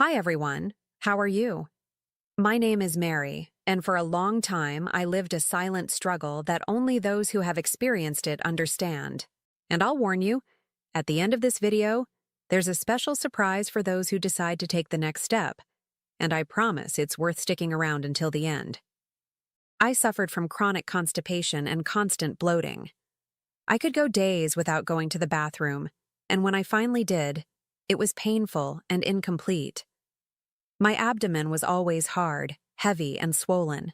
Hi everyone, how are you? My name is Mary, and for a long time I lived a silent struggle that only those who have experienced it understand. And I'll warn you, at the end of this video, there's a special surprise for those who decide to take the next step, and I promise it's worth sticking around until the end. I suffered from chronic constipation and constant bloating. I could go days without going to the bathroom, and when I finally did, it was painful and incomplete. My abdomen was always hard, heavy, and swollen.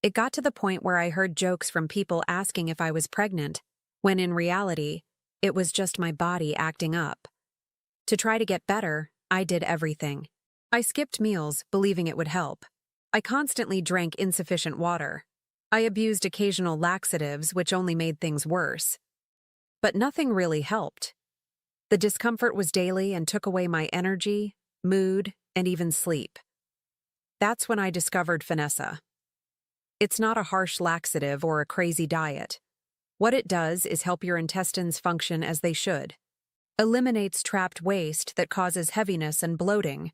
It got to the point where I heard jokes from people asking if I was pregnant, when in reality, it was just my body acting up. To try to get better, I did everything. I skipped meals, believing it would help. I constantly drank insufficient water. I abused occasional laxatives, which only made things worse. But nothing really helped. The discomfort was daily and took away my energy, mood, and even sleep. That's when I discovered Finessa. It's not a harsh laxative or a crazy diet. What it does is help your intestines function as they should. Eliminates trapped waste that causes heaviness and bloating.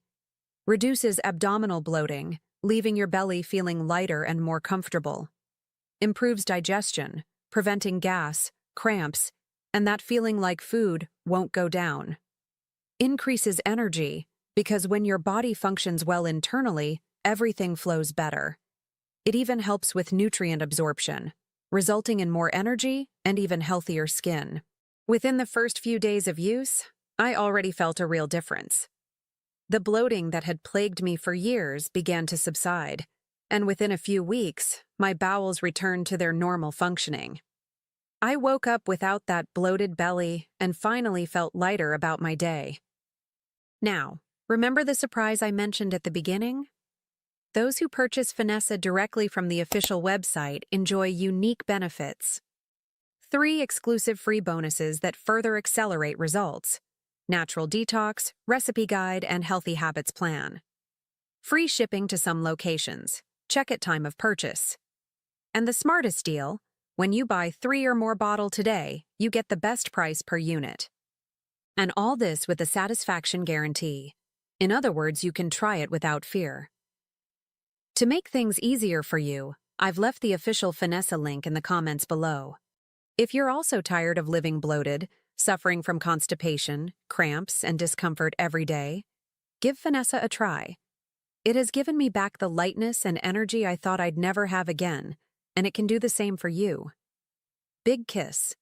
Reduces abdominal bloating, leaving your belly feeling lighter and more comfortable. Improves digestion, preventing gas, cramps, and that feeling like food won't go down. Increases energy, because when your body functions well internally, everything flows better. It even helps with nutrient absorption, resulting in more energy and even healthier skin. Within the first few days of use, I already felt a real difference. The bloating that had plagued me for years began to subside, and within a few weeks, my bowels returned to their normal functioning. I woke up without that bloated belly and finally felt lighter about my day. Now, remember the surprise I mentioned at the beginning? Those who purchase Finessa directly from the official website enjoy unique benefits. 3 exclusive free bonuses that further accelerate results: natural detox, recipe guide, and healthy habits plan. Free shipping to some locations. Check at time of purchase. And the smartest deal, when you buy 3 or more bottles today, you get the best price per unit. And all this with a satisfaction guarantee. In other words, you can try it without fear. To make things easier for you, I've left the official Finessa link in the comments below. If you're also tired of living bloated, suffering from constipation, cramps, and discomfort every day, give Finessa a try. It has given me back the lightness and energy I thought I'd never have again, and it can do the same for you. Big kiss.